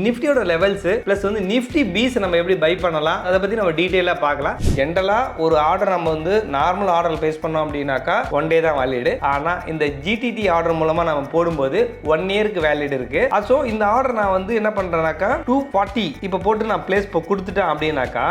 நிஃப்டியோட levels plus வந்து Nifty piece நம்ம எப்படி பை பண்ணலாம் அதை பற்றி நம்ம டீட்டெயிலாக பார்க்கலாம். ஜென்ரலாக ஒரு ஆர்டர் நம்ம வந்து நார்மல் ஆர்டர் பேஸ் பண்ணோம் அப்படின்னாக்கா 1 day தான் வேலிடு. ஆனால் இந்த ஜிடிடி ஆர்டர் மூலமாக நம்ம போடும்போது 1 yearக்கு வேலிட் இருக்கு. ஸோ இந்த ஆர்டர் நான் வந்து என்ன பண்ணுறேன்னாக்கா 240 இப்போ போட்டு நான் பிளேஸ் இப்போ கொடுத்துட்டேன் அப்படின்னாக்கா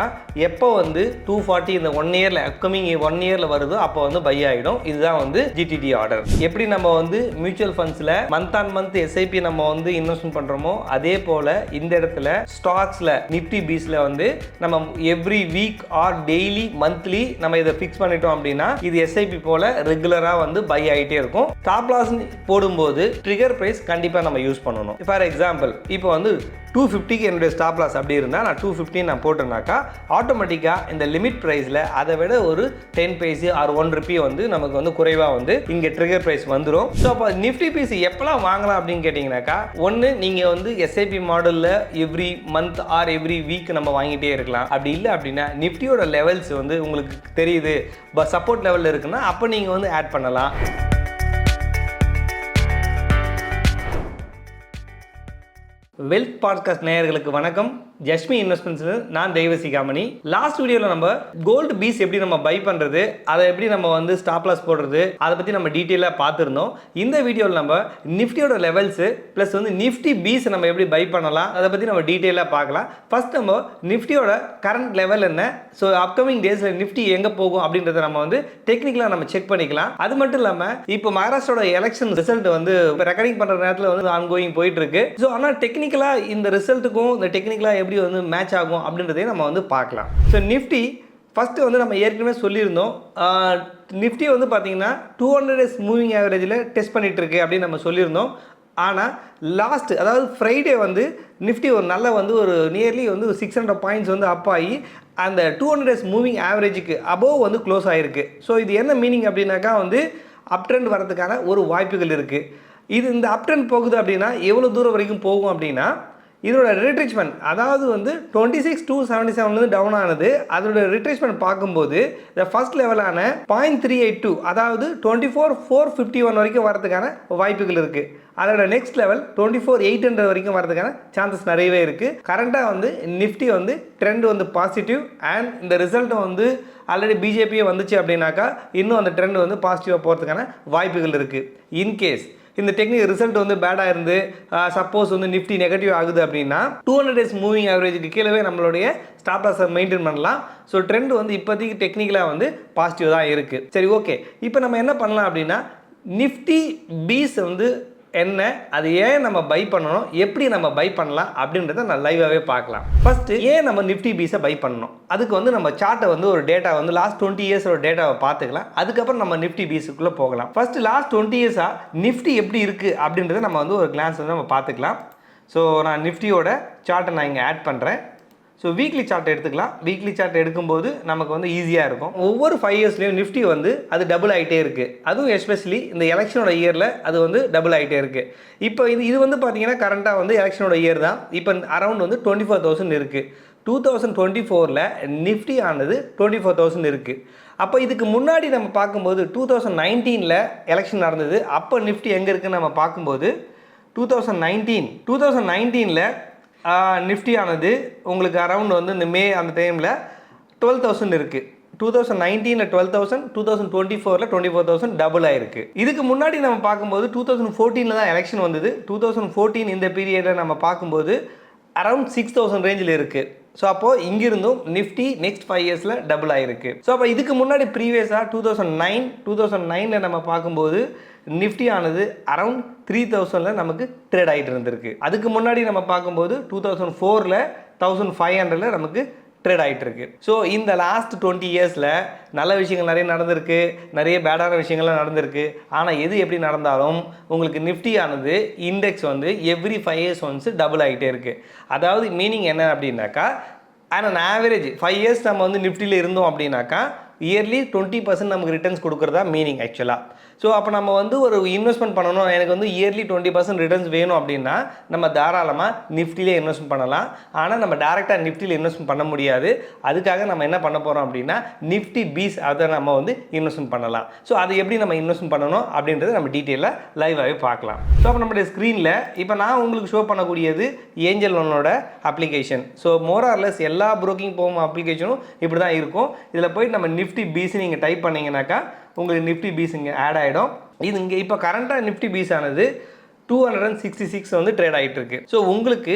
எப்போ வந்து 240 இந்த 1 yearல அப்கமிங் 1 yearல வருதோ அப்போ வந்து பை ஆகிடும். இதுதான் வந்து ஜிடிடி ஆர்டர். எப்படி நம்ம வந்து மியூச்சுவல் ஃபண்ட்ஸில் மந்த் ஆன் மந்த் எஸ்ஐபி நம்ம வந்து இன்வெஸ்ட்மெண்ட் பண்ணுறோமோ அதே போல் இந்த இடத்துல ஸ்டாக்ஸில் நிஃப்டி பீஸில் வந்து நம்ம every week hour daily monthly நம்ம இதை ஃபிக்ஸ் பண்ணிட்டோம் அப்படின்னா இது எஸ்ஐபி போல் ரெகுலராக வந்து பை ஆகிட்டே இருக்கும். ஸ்டாப் லாஸ் போடும்போது ட்ரிகர் ப்ரைஸ் கண்டிப்பாக நம்ம யூஸ் பண்ணணும். ஃபார் எக்ஸாம்பிள் இப்போ வந்து 250க்கு என்னுடைய ஸ்டாப் லாஸ் அப்படி இருந்தால் நான் 250 நான் போட்டேன்னாக்கா ஆட்டோமேட்டிக்காக இந்த லிமிட் ப்ரைஸில் அதை விட ஒரு 10 பைசா ஆர் 1 ரூபி வந்து நமக்கு வந்து குறைவாக வந்து இங்கே ட்ரிகர் ப்ரைஸ் வந்துடும். ஸோ அப்போ நிஃப்டி பீஸ் எப்போலாம் வாங்கலாம் அப்படின்னு கேட்டிங்கனாக்கா ஒன்று நீங்கள் வந்து எஸ்ஐபி மாடலில் every month or every week நம்ம வாங்கிட்டே இருக்கலாம். அப்படி இல்லை அப்படின்னா நிஃப்டியோட லெவல்ஸ் வந்து உங்களுக்கு தெரியுது சப்போர்ட் லெவலில் இருக்குன்னா அப்போ நீங்கள் வந்து ஆட் பண்ணலாம். வெல்த் பாட்காஸ்ட் நேயர்களுக்கு வணக்கம். ஜஸ்மி இன்வெஸ்ட்மெண்ட்ஸ் நான் தெய்வசிகாமணி. லாஸ்ட் வீடியோவில் நம்ம கோல்டு பீஸ் எப்படி நம்ம பை பண்ணுறது, அதை எப்படி நம்ம வந்து ஸ்டாப் லாஸ் போடுறது, அதை பற்றி நம்ம டீட்டெயிலாக பார்த்துருந்தோம். இந்த வீடியோவில் நம்ம நிஃப்டியோட லெவல்ஸு ப்ளஸ் வந்து நிஃப்டி பீஸ் நம்ம எப்படி பை பண்ணலாம் அதை பற்றி நம்ம டீட்டெயிலாக பார்க்கலாம். ஃபர்ஸ்ட் நம்ம நிஃப்டியோட கரண்ட் லெவல் என்ன, ஸோ அப்கமிங் டேஸில் நிஃப்டி எங்கே போகும் அப்படின்றத நம்ம வந்து டெக்னிக்கலாக நம்ம செக் பண்ணிக்கலாம். அது மட்டும் இல்லாமல் இப்போ மகாராஷ்டிரோட எலெக்ஷன் ரிசல்ட் வந்து ரெக்கார்டிங் பண்ணுற நேரத்தில் வந்து ஆன்கோயிங் போயிட்டு இருக்கு. ஸோ ஆனால் டெக்னிக்கலாக இந்த ரிசல்ட்டுக்கும் இந்த டெக்னிக்கலாக எப்படி வந்து மேட்ச் ஆகும் அப்படின்றதையும் நம்ம வந்து பார்க்கலாம். ஸோ நிஃப்டி ஃபஸ்ட்டு வந்து நம்ம ஏற்கனவே சொல்லியிருந்தோம். நிஃப்டி வந்து பார்த்தீங்கன்னா 200 days மூவிங் ஆவரேஜில் டெஸ்ட் பண்ணிகிட்டு இருக்கு அப்படின்னு நம்ம சொல்லியிருந்தோம். ஆனால் லாஸ்ட் அதாவது ஃப்ரைடே வந்து நிஃப்டி ஒரு நல்ல வந்து ஒரு நியர்லி வந்து 600 பாயிண்ட்ஸ் வந்து அப் ஆகி அந்த 200 days மூவிங் ஆவரேஜுக்கு அபோவ் வந்து க்ளோஸ் ஆகிருக்கு. ஸோ இது என்ன மீனிங் அப்படின்னாக்கா வந்து அப் ட்ரெண்ட் வரதுக்கான ஒரு வாய்ப்புகள் இருக்குது. இது இந்த அப் ட்ரெண்ட் போகுது அப்படின்னா எவ்வளோ தூரம் வரைக்கும் போகும் அப்படின்னா இதோட ரிட்ரேச்மெண்ட் அதாவது வந்து 26,277 வந்து டவுன் ஆனது. அதோட ரிட்ரேச்மெண்ட் பார்க்கும்போது இந்த ஃபர்ஸ்ட் லெவலான 0.382 அதாவது 24,451 வரைக்கும் வரதுக்கான வாய்ப்புகள் இருக்குது. அதோட நெக்ஸ்ட் லெவல் 24,800 வரைக்கும் வரதுக்கான சான்சஸ் நிறையவே இருக்குது. கரண்ட்டாக வந்து நிஃப்டி வந்து ட்ரெண்ட் வந்து பாசிட்டிவ் அண்ட் இந்த ரிசல்ட்டை வந்து ஆல்ரெடி பிஜேபியே வந்துச்சு அப்படின்னாக்கா இன்னும் அந்த ட்ரெண்ட் வந்து பாசிட்டிவாக போகிறதுக்கான வாய்ப்புகள் இருக்குது. இன்கேஸ் இந்த டெக்னிக் ரிசல்ட் வந்து பேடாக இருந்து சப்போஸ் வந்து நிஃப்டி நெகட்டிவ் ஆகுது அப்படின்னா 200 days மூவிங் ஆவரேஜுக்கு கீழே நம்மளுடைய ஸ்டாப் லாஸை மெயின்டைன் பண்ணலாம். ஸோ ட்ரெண்ட் வந்து இப்போதைக்கு டெக்னிக்கலாக வந்து பாசிட்டிவ் தான் இருக்குது. சரி, ஓகே. இப்போ நம்ம என்ன பண்ணலாம் அப்படின்னா நிஃப்டி பீஸ் வந்து என்ன, அது ஏன் நம்ம பை பண்ணணும், எப்படி நம்ம பை பண்ணலாம் அப்படின்றத நான் லைவாகவே பார்க்கலாம். ஃபஸ்ட்டு ஏன் நம்ம நிஃப்டி பீஸை பை பண்ணணும், அதுக்கு வந்து நம்ம சார்ட்டை வந்து ஒரு டேட்டா வந்து லாஸ்ட் 20 yearsோட டேட்டாவை பார்த்துக்கலாம். அதுக்கப்புறம் நம்ம நிஃப்டி பீஸுக்குள்ளே போகலாம். ஃபஸ்ட்டு லாஸ்ட் 20 yearsஆக நிஃப்டி எப்படி இருக்குது அப்படின்றத நம்ம வந்து ஒரு கிளான்ஸ் வந்து நம்ம பார்த்துக்கலாம். ஸோ நான் நிஃப்டியோட சார்ட்டை நான் இங்கே ஆட் பண்ணுறேன். ஸோ வீக்லி சார்ட் எடுத்துக்கலாம். வீக்லி சார்ட் எடுக்கும்போது நமக்கு வந்து ஈஸியாக இருக்கும். ஒவ்வொரு 5 yearsலேயும் நிஃப்டி வந்து அது டபுள் ஆகிட்டே இருக்குது. அதுவும் எஸ்பெஷலி இந்த எலெக்ஷனோட இயரில் அது வந்து டபுள் ஆகிட்டே இருக்குது. இப்போ இது வந்து பார்த்தீங்கன்னா கரண்ட்டாக வந்து எலெக்ஷனோட இயர் தான். இப்போ அரௌண்ட் வந்து 24,000 இருக்குது. 2024ல் நிஃப்டி ஆனது 24,000 இருக்குது. அப்போ இதுக்கு முன்னாடி நம்ம பார்க்கும்போது 2019ல் எலெக்ஷன் நடந்தது. அப்போ நிஃப்டி எங்கே இருக்குன்னு நம்ம பார்க்கும்போது 2019ல் நிஃப்டி ஆனது உங்களுக்கு அரவுண்ட் வந்து இந்த மே அந்த டைமில் 12,000 இருக்குது. 2019ல் 12,000, 2024ல் 24,000 டபுள் ஆயிருக்கு. இதுக்கு முன்னாடி நம்ம பார்க்கும்போது 2014ல் தான் எலெக்ஷன் வந்தது. 2014 இந்த பீரியடில் நம்ம பார்க்கும்போது அரவுண்ட் 6,000 ரேஞ்சில் இருக்குது. ஸோ அப்போது இங்கிருந்தும் நிஃப்டி நெக்ஸ்ட் 5 yearsல டபுள் ஆகிருக்கு. ஸோ அப்போ இதுக்கு முன்னாடி ப்ரீவியஸாக 2009ல் நம்ம பார்க்கும்போது நிஃப்டி ஆனது அரவுண்ட் 3,000ல் நமக்கு ட்ரேட் ஆகிட்டு இருந்திருக்கு. அதுக்கு முன்னாடி நம்ம பார்க்கும்போது 2004ல் 1,500ல் நமக்கு ட்ரேட் ஆகிட்டு இருக்கு. ஸோ இந்த லாஸ்ட் 20 yearsல நல்ல விஷயங்கள் நிறைய நடந்திருக்கு, நிறைய பேடான விஷயங்கள்லாம் நடந்திருக்கு. ஆனால் எது எப்படி நடந்தாலும் உங்களுக்கு நிஃப்டி ஆனது இண்டெக்ஸ் வந்து எவ்ரி 5 years ஒன்ஸ் டபுள் ஆகிட்டே இருக்குது. அதாவது மீனிங் என்ன அப்படின்னாக்கா ஆனால் ஆவரேஜ் 5 years நம்ம வந்து நிஃப்டியில் இருந்தோம் அப்படின்னாக்கா இயர்லி 20% நமக்கு ரிட்டர்ன்ஸ் கொடுக்குறதா மீனிங் ஆக்சுவலாக. ஸோ அப்போ நம்ம வந்து ஒரு இன்வெஸ்ட்மெண்ட் பண்ணணும், எனக்கு வந்து இயர்லி 20% ரிட்டர்ன்ஸ் வேணும் அப்படின்னா நம்ம தாராளமாக நிஃப்டிலே இன்வெஸ்ட்மெண்ட் பண்ணலாம். ஆனால் நம்ம டேரெக்டாக நிஃப்டியில் இன்வெஸ்ட்மெண்ட் பண்ண முடியாது. அதுக்காக நம்ம என்ன பண்ண போகிறோம் அப்படின்னா நிஃப்டி பீஸ் அதை நம்ம வந்து இன்வெஸ்ட்மெண்ட் பண்ணலாம். ஸோ அது எப்படி நம்ம இன்வெஸ்ட்மெண்ட் பண்ணணும் அப்படின்றது நம்ம டீட்டெயிலாக லைவாகவே பார்க்கலாம். ஸோ அப்போ நம்மளுடைய ஸ்க்ரீனில் இப்போ நான் உங்களுக்கு ஷோ பண்ணக்கூடியது ஏஞ்சல் ஒன்னோட அப்ளிகேஷன். ஸோ மோரார்லெஸ் எல்லா ப்ரோக்கிங் போகும் அப்ளிகேஷனும் இப்படி தான் இருக்கும். இதில் போய்ட்டு நம்ம நிஃப்டி பீஸ் நீங்கள் டைப் பண்ணிங்கனாக்கா உங்களுக்கு நிஃப்டி பீஸ் இங்கே ஆட் ஆகிடும். இது இங்கே இப்போ கரண்ட்டாக நிஃப்டி பீஸ் ஆனது 266 வந்து ட்ரேட் ஆகிட்டு இருக்கு. ஸோ உங்களுக்கு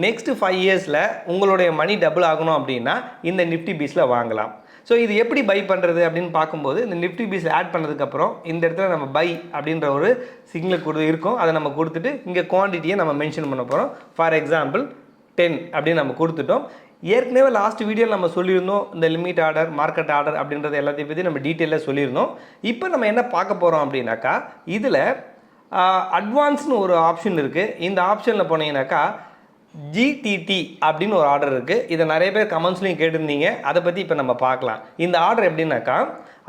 நெக்ஸ்ட் 5 இயர்ஸில் உங்களுடைய மணி டபுள் ஆகணும் அப்படின்னா இந்த நிஃப்டி பீஸில் வாங்கலாம். ஸோ இது எப்படி பை பண்ணுறது அப்படின்னு பார்க்கும்போது இந்த நிஃப்டி பீஸ் ஆட் பண்ணதுக்கப்புறம் இந்த இடத்துல நம்ம பை அப்படின்ற ஒரு சிக்னல் இருக்கும். அதை நம்ம கொடுத்துட்டு இங்கே குவான்டிட்டியை நம்ம மென்ஷன் பண்ண போகிறோம். ஃபார் எக்ஸாம்பிள் 10 அப்படின்னு நம்ம கொடுத்துட்டோம். ஏற்கனவே லாஸ்ட் வீடியோவில் நம்ம சொல்லியிருந்தோம் இந்த லிமிட் ஆர்டர், மார்க்கெட் ஆர்டர் அப்படின்றது எல்லாத்தையும் பற்றி நம்ம டீட்டெயிலாக சொல்லியிருந்தோம். இப்போ நம்ம என்ன பார்க்க போகிறோம் அப்படின்னாக்கா இதில் அட்வான்ஸ்னு ஒரு ஆப்ஷன் இருக்குது. இந்த ஆப்ஷனில் போனீங்கன்னாக்கா ஜிடிடி அப்படின்னு ஒரு ஆர்டர் இருக்குது. இதை நிறைய பேர் கமெண்ட்ஸ்லையும் கேட்டிருந்தீங்க. அதை பற்றி இப்போ நம்ம பார்க்கலாம். இந்த ஆர்டர் எப்படின்னாக்கா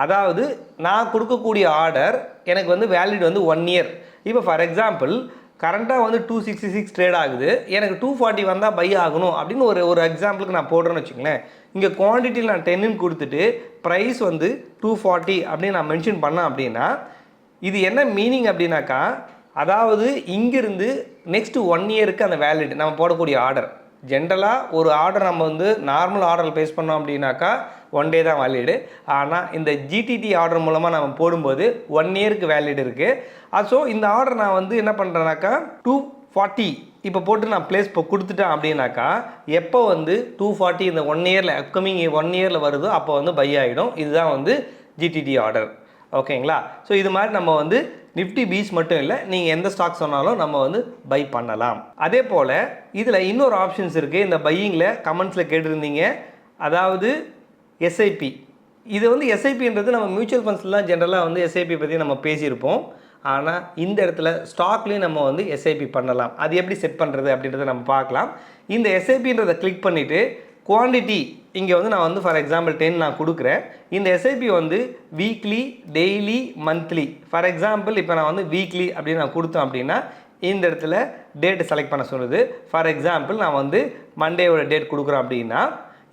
அதாவது நான் கொடுக்கக்கூடிய ஆர்டர் எனக்கு வந்து வேலிட் வந்து 1 இயர். இப்போ ஃபார் எக்ஸாம்பிள் கரண்ட்டாக வந்து 266 ட்ரேட் ஆகுது, எனக்கு 240 வந்தால் பை ஆகணும் அப்படின்னு ஒரு எக்ஸாம்பிளுக்கு நான் போடுறேன்னு வச்சுக்கங்களேன். இங்கே குவான்டிட்டியில் நான் 10ன்னு கொடுத்துட்டு ப்ரைஸ் வந்து 240 அப்படின்னு நான் மென்ஷன் பண்ணேன் அப்படின்னா இது என்ன மீனிங் அப்படின்னாக்கா அதாவது இங்கிருந்து நெக்ஸ்ட்டு 1 இயருக்கு அந்த வேலிட் நம்ம போடக்கூடிய ஆர்டர். ஜென்ரலாக ஒரு ஆர்டர் நம்ம வந்து நார்மல் ஆர்டர் ப்ளேஸ் பண்ணோம் அப்படின்னாக்கா 1 டே தான் வேலிடு. ஆனால் இந்த ஜிடிடி ஆர்டர் மூலமாக நம்ம போடும்போது 1 இயருக்கு வேலிட் இருக்குது. ஸோ இந்த ஆர்டர் நான் வந்து என்ன பண்ணுறேன்னாக்கா 240 இப்போ போட்டு நான் ப்ளேஸ் இப்போ கொடுத்துட்டேன் அப்படின்னாக்கா எப்போ வந்து 240 இந்த 1 இயரில் அப்கமிங் 1 இயரில் வருதோ அப்போ வந்து பை ஆகிடும். இதுதான் வந்து ஜிடிடி ஆர்டர். ஓகேங்களா? ஸோ இது மாதிரி நம்ம வந்து நிஃப்டி பீஸ் மட்டும் இல்லை, நீங்கள் எந்த ஸ்டாக் சொன்னாலும் நம்ம வந்து பை பண்ணலாம். அதே போல் இதில் இன்னொரு ஆப்ஷன்ஸ் இருக்குது. இந்த பையிங்கில் கமெண்ட்ஸில் கேட்டிருந்தீங்க, அதாவது எஸ்ஐபி. இது வந்து எஸ்ஐபின்றது நம்ம மியூச்சுவல் ஃபண்ட்ஸ்லாம் ஜென்ரலாக வந்து எஸ்ஐபி பற்றி நம்ம பேசியிருப்போம். ஆனால் இந்த இடத்துல ஸ்டாக்லேயும் நம்ம வந்து எஸ்ஐபி பண்ணலாம். அது எப்படி செட் பண்ணுறது அப்படின்றத நம்ம பார்க்கலாம். இந்த எஸ்ஐபின்றதை கிளிக் பண்ணிவிட்டு குவான்டிட்டி இங்கே வந்து நான் வந்து ஃபார் எக்ஸாம்பிள் 10 நான் கொடுக்குறேன். இந்த எஸ்ஐபி வந்து weekly, daily, monthly. For example இப்போ நான் வந்து வீக்லி அப்படின்னு நான் கொடுத்தேன் அப்படின்னா இந்த இடத்துல டேட் செலக்ட் பண்ண சொல்லுது. ஃபார் எக்ஸாம்பிள் நான் வந்து மண்டேவோட டேட் கொடுக்குறேன் அப்படின்னா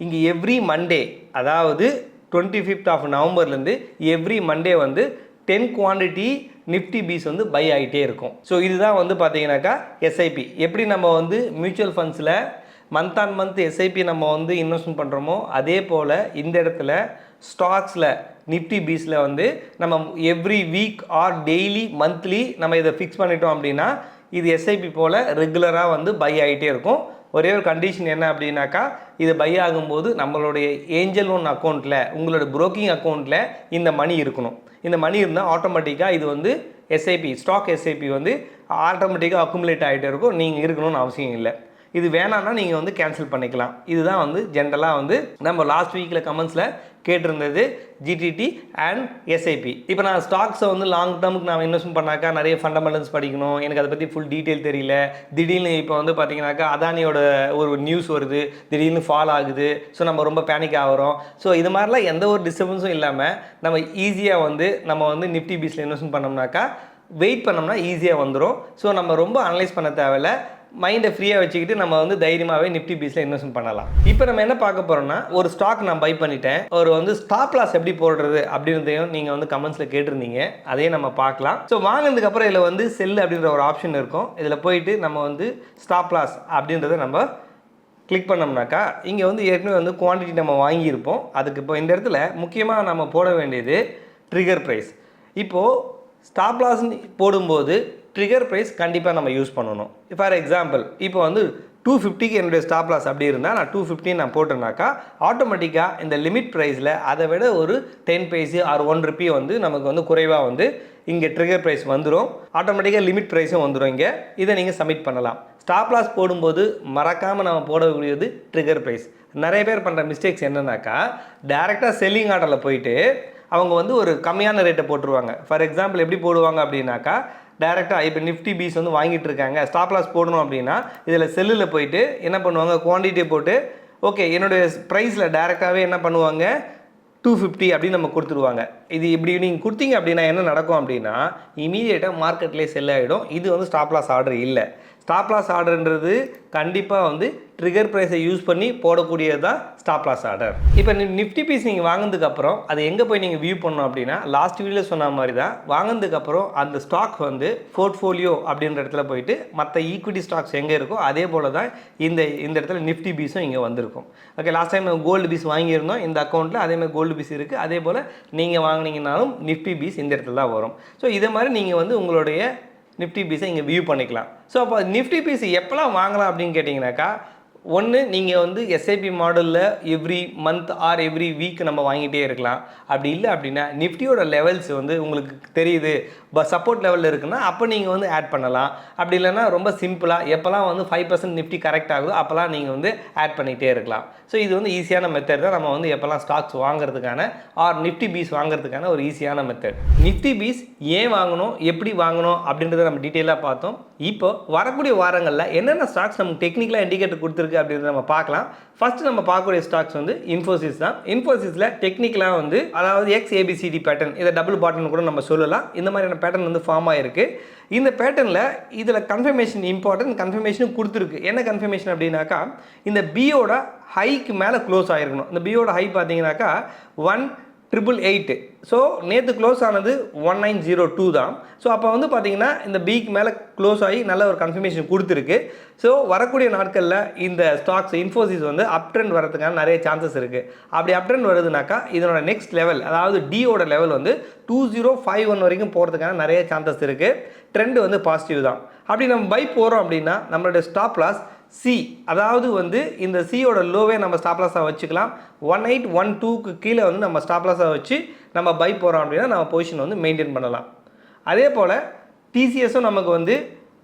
இங்கே எவ்ரி மண்டே, அதாவது 25th ஆஃப் நவம்பர்லேருந்து எவ்ரி மண்டே வந்து 10 குவான்டிட்டி நிஃப்டி பீஸ் வந்து பை ஆகிட்டே இருக்கும். ஸோ இதுதான் வந்து பார்த்தீங்கன்னாக்கா எஸ்ஐபி. எப்படி நம்ம வந்து மியூச்சுவல் ஃபண்ட்ஸில் மந்த் ஆன் மந்த் எஸ்ஐபி நம்ம வந்து இன்வெஸ்ட்மெண்ட் பண்ணுறோமோ அதே போல் இந்த இடத்துல ஸ்டாக்ஸில் நிஃப்டி பீஸில் வந்து நம்ம every week hour daily, monthly நம்ம இதை ஃபிக்ஸ் பண்ணிட்டோம் அப்படின்னா இது எஸ்ஐபி போல் ரெகுலராக வந்து பை ஆகிட்டே இருக்கும். ஒரே ஒரு கண்டிஷன் என்ன அப்படின்னாக்கா இது பை ஆகும்போது நம்மளுடைய ஏஞ்சல் ஒன் அக்கௌண்ட்டில், உங்களோட ப்ரோக்கிங் அக்கௌண்ட்டில் இந்த மணி இருக்கணும். இந்த மணி இருந்தால் ஆட்டோமேட்டிக்காக இது வந்து எஸ்ஐபி, ஸ்டாக் எஸ்ஐபி வந்து ஆட்டோமேட்டிக்காக அக்குமுலேட் ஆகிட்டே இருக்கும். நீங்கள் இருக்கணும்னு அவசியம் இல்லை. இது வேணான்னா நீங்கள் வந்து கேன்சல் பண்ணிக்கலாம். இதுதான் வந்து ஜென்ரலாக வந்து நம்ம லாஸ்ட் வீக்கில் கமெண்ட்ஸில் கேட்டிருந்தது ஜிடிடி அண்ட் எஸ்ஐபி. இப்போ நான் ஸ்டாக்ஸை வந்து லாங் டேர்முக்கு நான் இன்வெஸ்ட்மெண்ட் பண்ணாக்கா நிறைய ஃபண்டமெண்டல்ஸ் படிக்கணும், எனக்கு அதை பற்றி ஃபுல் டீட்டெயில் தெரியல. திடீர்னு இப்போ வந்து பார்த்தீங்கன்னாக்கா அதானியோட ஒரு நியூஸ் வருது, திடீர்னு ஃபால் ஆகுது, ஸோ நம்ம ரொம்ப பேனிக் ஆகிறோம். ஸோ இது மாதிரிலாம் எந்த ஒரு டிஸ்டர்பன்ஸும் இல்லாமல் நம்ம ஈஸியாக வந்து நம்ம வந்து நிஃப்டி பீஸில் இன்வெஸ்ட்மெண்ட் பண்ணோம்னாக்கா வெயிட் பண்ணோம்னா ஈஸியாக வந்துடும். ஸோ நம்ம ரொம்ப அனலைஸ் பண்ண தேவையில்ல, மைண்டை ஃப்ரீயாக வச்சுக்கிட்டு நம்ம வந்து தைரியமாகவே நிஃப்டி பீஸில் இன்வெஸ்ட்மெண்ட் பண்ணலாம். இப்போ நம்ம என்ன பார்க்க போகிறோம்னா ஒரு ஸ்டாக் நான் பை பண்ணிட்டேன், ஒரு வந்து ஸ்டாப் லாஸ் எப்படி போடுறது அப்படின்றதையும் நீங்கள் வந்து கமெண்ட்ஸில் கேட்டிருந்தீங்க, அதையும் நம்ம பார்க்கலாம். ஸோ வாங்கினதுக்கப்புறம் இதில் வந்து செல் அப்படின்ற ஒரு ஆப்ஷன் இருக்கும். இதில் போயிட்டு நம்ம வந்து ஸ்டாப் லாஸ் அப்படின்றத நம்ம கிளிக் பண்ணோம்னாக்கா இங்கே வந்து ஏற்கனவே வந்து குவான்டிட்டி நம்ம வாங்கியிருப்போம். அதுக்கு இப்போ இந்த இடத்துல முக்கியமாக நம்ம போட வேண்டியது ட்ரிகர் ப்ரைஸ். இப்போது ஸ்டாப் லாஸ் போடும்போது ட்ரிகர் ப்ரைஸ் கண்டிப்பாக நம்ம யூஸ் பண்ணணும். ஃபார் எக்ஸாம்பிள் இப்போ வந்து 250க்கு என்னுடைய ஸ்டாப் லாஸ் அப்படி இருந்தால் நான் 250 நான் போட்டேன்னாக்கா ஆட்டோமேட்டிக்காக இந்த லிமிட் ப்ரைஸில் அதை விட ஒரு 10 பைசா ஆர் 1 ரூபி வந்து நமக்கு வந்து குறைவாக வந்து இங்கே ட்ரிகர் ப்ரைஸ் வந்துடும். ஆட்டோமேட்டிக்காக லிமிட் ப்ரைஸும் வந்துடும். இங்கே இதை நீங்கள் சப்மிட் பண்ணலாம். ஸ்டாப் லாஸ் போடும்போது மறக்காமல் நம்ம போடக்கூடியது ட்ரிகர் ப்ரைஸ். நிறைய பேர் பண்ணுற மிஸ்டேக்ஸ் என்னன்னாக்கா டேரெக்டாக செல்லிங் ஆர்டரில் போயிட்டு அவங்க வந்து ஒரு கம்மியான ரேட்டை போட்டுருவாங்க. ஃபார் எக்ஸாம்பிள் எப்படி போடுவாங்க அப்படின்னாக்கா டேரெக்டாக இப்போ நிஃப்டி பீஸ் வந்து வாங்கிட்டு இருக்காங்க, ஸ்டாப் லாஸ் போடணும் அப்படின்னா இதில் செல்லில் போயிட்டு என்ன பண்ணுவாங்க, குவான்டிட்டியை போட்டு ஓகே என்னுடைய ப்ரைஸில் டேரெக்டாகவே என்ன பண்ணுவாங்க 250 அப்படின்னு நம்ம கொடுத்துருவாங்க. இது இப்படி நீங்கள் கொடுத்தீங்க அப்படின்னா என்ன நடக்கும் அப்படின்னா இமீடியேட்டாக மார்க்கெட்லேயே செல் ஆகிடும். இது வந்து ஸ்டாப் லாஸ் ஆர்டர் இல்லை. ஸ்டாப் லாஸ் ஆர்டர்ன்றது கண்டிப்பாக வந்து ட்ரிகர் ப்ரைஸை யூஸ் பண்ணி போடக்கூடியது தான் ஸ்டாப் லாஸ் ஆர்டர். இப்போ நிஃப்டி பீஸ் நீங்கள் வாங்கினதுக்கப்புறம் அது எங்கே போய் நீங்கள் வியூ பண்ணணும் அப்படின்னா லாஸ்ட் வீடியோவில் சொன்ன மாதிரி தான் வாங்கினதுக்கப்புறம் அந்த ஸ்டாக் வந்து போர்ட்ஃபோலியோ அப்படின்ற இடத்துல போயிட்டு மற்ற ஈக்விட்டி ஸ்டாக்ஸ் எங்கே இருக்கோ அதே போல் தான் இந்த இடத்துல நிஃப்டி பீஸும் இங்கே வந்திருக்கும். ஓகே, லாஸ்ட் டைம் நம்ம கோல்டு பீஸ் வாங்கியிருந்தோம் இந்த அக்கௌண்ட்டில், அதேமாதிரி கோல்டு பீஸ் இருக்குது. அதே போல் நீங்கள் வாங்கினீங்கனாலும் நிஃப்டி பீஸ் இந்த இடத்துல தான் வரும். ஸோ இதை மாதிரி நீங்கள் வந்து உங்களுடைய நிஃப்டி பீஸை இங்கே வியூ பண்ணிக்கலாம். ஸோ அப்போ நிஃப்டி பீஸ் எப்போலாம் வாங்கலாம் அப்படின்னு கேட்டிங்கனாக்கா, ஒன்று நீங்கள் வந்து எஸ்ஐபி மாடலில் every month or every week நம்ம வாங்கிட்டே இருக்கலாம். அப்படி இல்லை அப்படின்னா நிஃப்டியோட லெவல்ஸ் வந்து உங்களுக்கு தெரியுது சப்போர்ட் லெவலில் இருக்குன்னா அப்போ நீங்கள் வந்து ஆட் பண்ணலாம். அப்படி இல்லைன்னா ரொம்ப சிம்பிளாக எப்போல்லாம் வந்து 5% நிஃப்டி கரெக்ட் ஆகுதோ அப்போல்லாம் நீங்கள் வந்து ஆட் பண்ணிகிட்டே இருக்கலாம். ஸோ இது வந்து ஈஸியான மெத்தட் தான் நம்ம வந்து எப்போல்லாம் ஸ்டாக்ஸ் வாங்குறதுக்கான ஆர் நிஃப்டி பீஸ் வாங்குறதுக்கான ஒரு ஈஸியான மெத்தட். நிஃப்டி பீஸ் ஏன் வாங்கணும், எப்படி வாங்கணும் அப்படின்றத நம்ம டீட்டெயிலாக பார்த்தோம். இப்போ வரக்கூடிய வாரங்களில் என்னென்ன ஸ்டாக்ஸ் நமக்கு டெக்னிக்கலாக இண்டிகேட்டர் கொடுத்துருக்கு அப்படின்றத நம்ம பார்க்கலாம். ஃபர்ஸ்ட் நம்ம பார்க்கக்கூடிய ஸ்டாக்ஸ் வந்து இன்ஃபோசிஸ் தான். இன்ஃபோசிஸில் டெக்னிக்கலாக வந்து அதாவது XABCD பேட்டர்ன், இதை டபுள் பாட்டன் கூட நம்ம சொல்லலாம். இந்த மாதிரியான பேட்டர்ன் வந்து ஃபார்ம் ஆகிருக்கு. இந்த பேட்டர்னில் இதில் கன்ஃபர்மேஷன் இம்பார்ட்டன்ட், கன்ஃபர்மேஷனும் கொடுத்துருக்கு. என்ன கன்ஃபர்மேஷன் அப்படின்னாக்கா இந்த பியோட ஹைக்கு மேலே க்ளோஸ் ஆகிருக்கணும். இந்த பியோட ஹை பார்த்தீங்கன்னாக்கா 1888. ஸோ நேற்று க்ளோஸ் ஆனது 1902 தான். ஸோ அப்போ வந்து பார்த்தீங்கன்னா இந்த பிக்கு மேலே க்ளோஸ் ஆகி நல்ல ஒரு கன்ஃபர்மேஷன் கொடுத்துருக்கு. ஸோ வரக்கூடிய நாட்களில் இந்த ஸ்டாக்ஸ் இன்ஃபோசிஸ் வந்து அப் ட்ரெண்ட் வரதுக்கான நிறைய சான்சஸ் இருக்குது. அப்படி அப் ட்ரெண்ட் வருதுனாக்கா இதனோட நெக்ஸ்ட் லெவல் அதாவது டியோட லெவல் வந்து 2051 வரைக்கும் போகிறதுக்கான நிறைய சான்சஸ் இருக்குது. ட்ரெண்ட் வந்து பாசிட்டிவ் தான். அப்படி நம்ம பை போகிறோம் அப்படின்னா நம்மளுடைய ஸ்டாப் லாஸ் சி, அதாவது வந்து இந்த சியோட லோவே நம்ம ஸ்டாப் லாஸாக வச்சுக்கலாம். 1812க்கு கீழே வந்து நம்ம ஸ்டாப் லாஸாக வச்சு நம்ம பை போகிறோம் அப்படின்னா நம்ம பொசிஷன் வந்து மெயின்டைன் பண்ணலாம். அதே போல் டிசிஎஸும் நமக்கு வந்து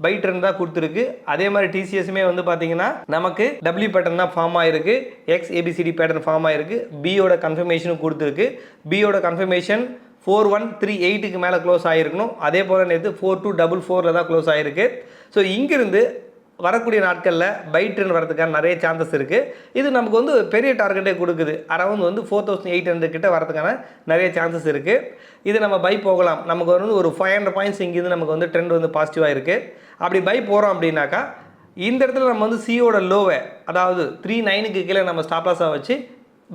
பை ட்ரெண்ட் தான் கொடுத்துருக்கு. அதே மாதிரி டிசிஎஸுமே வந்து பார்த்தீங்கன்னா நமக்கு டபிள்யூ பேட்டர்ன் தான் ஃபார்ம் ஆகிருக்கு, XABCD பேட்டர்ன் ஃபார்ம் ஆகிருக்கு. பியோட கன்ஃபர்மேஷனும் கொடுத்துருக்கு. பியோட கன்ஃபர்மேஷன் 4138க்கு மேலே க்ளோஸ் ஆகிருக்கணும். அதே போல் நேற்று 4244 தான் க்ளோஸ் ஆகிருக்கு. ஸோ இங்கிருந்து வரக்கூடிய நாட்களில் பை ட்ரெண்ட் வரதுக்கான நிறைய சான்சஸ் இருக்குது. இது நமக்கு வந்து பெரிய டார்கெட்டே கொடுக்குது. அரௌண்ட் வந்து 4800 கிட்ட வரதுக்கான நிறைய சான்சஸ் இருக்குது. இது நம்ம பை போகலாம். நமக்கு வந்து ஒரு 500 பாயிண்ட்ஸ் இங்கேருந்து நமக்கு வந்து ட்ரெண்ட் வந்து பாசிட்டிவாக இருக்குது. அப்படி பை போகிறோம் அப்படின்னாக்கா இந்த இடத்துல நம்ம வந்து சியோட லோவை அதாவது 39க்கு கீழே நம்ம ஸ்டாப் லாஸாக வச்சு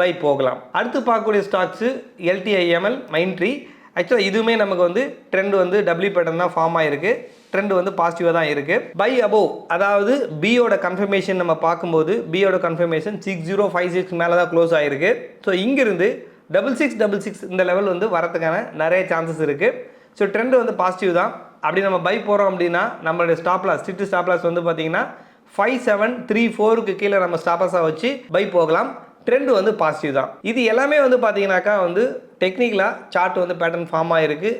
பை போகலாம். அடுத்து பார்க்கக்கூடிய ஸ்டாக்ஸு LTIML, மைண்ட்ரி. ஆக்சுவலாக இதுவுமே நமக்கு வந்து ட்ரெண்ட் வந்து டபிள்யூ பேட்டர்ன் தான் ஃபார்ம் ஆகிருக்கு. ட்ரெண்ட் வந்து பாசிட்டிவாக தான் இருக்குது. பை அபோவ் அதாவது பியோட கன்ஃபர்மேஷன் நம்ம பார்க்கும்போது பியோட கன்ஃபர்மேஷன் 6056 மேலே தான் க்ளோஸ் ஆகிருக்கு. ஸோ இங்கிருந்து 6666 இந்த லெவல் வந்து வரதுக்கான நிறைய சான்சஸ் இருக்குது. ஸோ ட்ரெண்ட் வந்து பாசிட்டிவ் தான். அப்படி நம்ம பை போகிறோம் அப்படின்னா நம்மளுடைய stop loss strict stop loss வந்து பார்த்தீங்கன்னா 5734க்கு கீழே நம்ம ஸ்டாப் லாஸாக வச்சு பை போகலாம். ட்ரெண்ட் வந்து பாசிட்டிவ் தான். இது எல்லாமே வந்து பார்த்தீங்கன்னாக்கா வந்து டெக்னிக்கலாக சார்ட் வந்து பேட்டர்ன் ஃபார்ம் ஆகிருக்கு.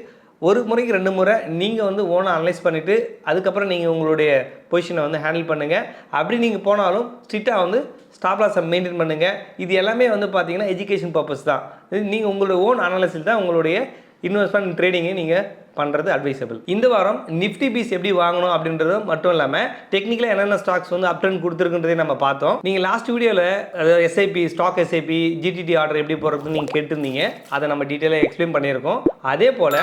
ஒரு முறைக்கு 2 முறை நீங்கள் வந்து ஓனாக அனலைஸ் பண்ணிவிட்டு அதுக்கப்புறம் நீங்கள் உங்களுடைய பொசிஷனை வந்து ஹேண்டில் பண்ணுங்கள். அப்படி நீங்கள் போனாலும் ஸ்ட்ரிக்டாக வந்து ஸ்டாப் லாஸை மெயின்டைன் பண்ணுங்கள். இது எல்லாமே வந்து பார்த்தீங்கன்னா எஜுகேஷன் பர்பஸ் தான். நீங்கள் உங்களுடைய ஓன் அனாலிசிஸ் தான் உங்களுடைய இன்வெஸ்ட்மெண்ட் ட்ரேடிங்கை நீங்கள் பண்ணுறது அட்வைசபிள். இந்த வாரம் நிஃப்டி பீஸ் எப்படி வாங்கணும் அப்படின்றது மட்டும் இல்லாமல் டெக்னிக்கலாக என்னென்ன ஸ்டாக்ஸ் வந்து அப் ட்ரெண்ட் கொடுத்துருக்குன்றதே நம்ம பார்த்தோம். நீங்கள் லாஸ்ட் வீடியோவில் அதாவது SIP stock SIP GTT order எப்படி போகிறதுன்னு நீங்கள் கேட்டிருந்தீங்க. அதை நம்ம டீட்டெயிலாக எக்ஸ்பிளைன் பண்ணியிருக்கோம். அதே போல்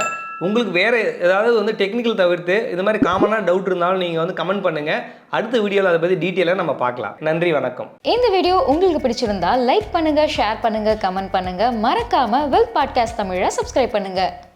உங்களுக்கு வேறு ஏதாவது வந்து டெக்னிக்கல் தவிர்த்து இது மாதிரி காமனாக டவுட் இருந்தாலும் நீங்கள் வந்து கமெண்ட் பண்ணுங்கள். அடுத்த வீடியோவில் அதை பற்றி டீட்டெயிலாக நம்ம பார்க்கலாம். நன்றி, வணக்கம். இந்த வீடியோ உங்களுக்கு பிடிச்சிருந்தா லைக் பண்ணுங்கள், ஷேர் பண்ணுங்கள், கமெண்ட் பண்ணுங்கள். மறக்காமல் வெல்த் பாட்காஸ்ட் தமிழை சப்ஸ்கிரைப் பண்ணுங்கள்.